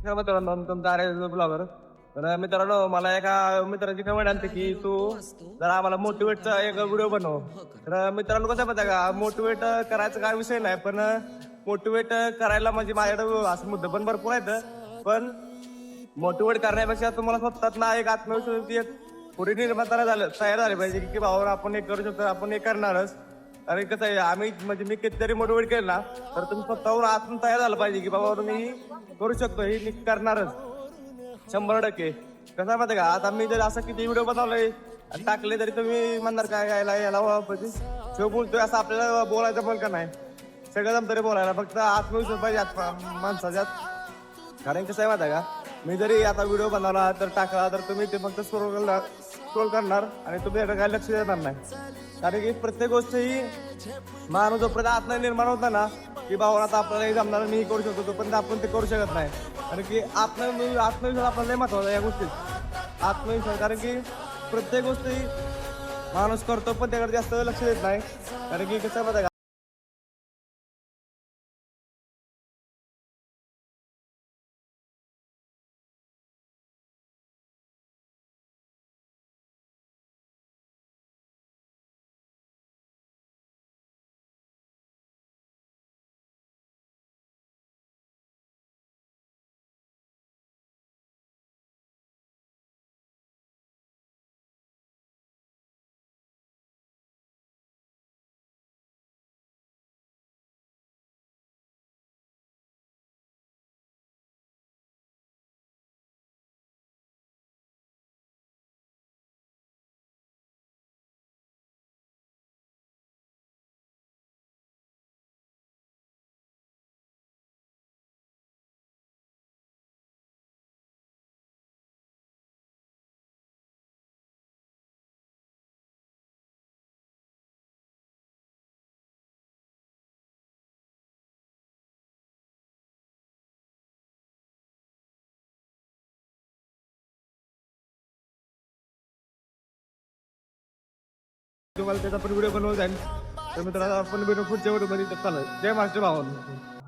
नमस्कार मित्रांनो, तुमचं आर्य ब्लॉगर. तर मित्रांनो, मला एका मित्राची कमेंट आली की तू जरा आम्हाला मोटिवेटचा एक व्हिडिओ बनव. तर मित्रांनो, कसं माहिती का, मोटिवेट करायचा काय विषय नाही, पण मोटिवेट करायला म्हणजे माझ्याकडे असं मुद्दे पण भरपूर आहेत. पण मोटिवेट करण्यापेक्षा तुम्हाला स्वतःत ना एक आत्मविश्वास एक पुढे निर्माण तयार झाले पाहिजे की बाबा आपण एक करू शकतो, आपण एक करणारच. आणि कसं आहे, आम्ही म्हणजे मी कितीतरी मोटिवेट केलं ना, तर तुम्ही स्वतःवर आत्म तयार झालं पाहिजे की बाबा तुम्ही करू शकतो, हे मी करणारच 100%. कसं आहे माहिती का, आता मी जर असं किती व्हिडिओ बनवले आणि टाकले तरी तुम्ही म्हणणार काय याला म्हणजे शिव बोलतोय असं आपल्याला बोलायचं पण का नाही. सगळं जमतरी बोलायला, फक्त आत्मविश्वास पाहिजे माणसाच्यात. कारण कसं आहे माहिती आहे का, मी जरी आता व्हिडिओ बनवला तर टाकला तर तुम्ही ते फक्त स्क्रोल करणार आणि तुम्ही काय लक्ष देणार नाही. कारण की प्रत्येक गोष्ट ही माणूस जोपर्यंत आत्म निर्माण होता ना की बाबा आता आपल्याला हे जमणार, मी करू शकतो, तोपर्यंत आपण ते करू शकत नाही. कारण की आत्मविश्वास आपल्याला लय महत्वाचा या गोष्टीत. आत्मविश्वास, कारण की प्रत्येक गोष्ट ही माणूस करतो पण त्याकडे जास्त लक्ष देत नाही. कारण की कसं माहिती का, तुम्हाला त्याचा पण व्हिडिओ बनवून जाईल. तर मित्रांनो, आपण पुढच्या व्हिडिओ मध्ये चालू. जय महाराष्ट्र भावांनो.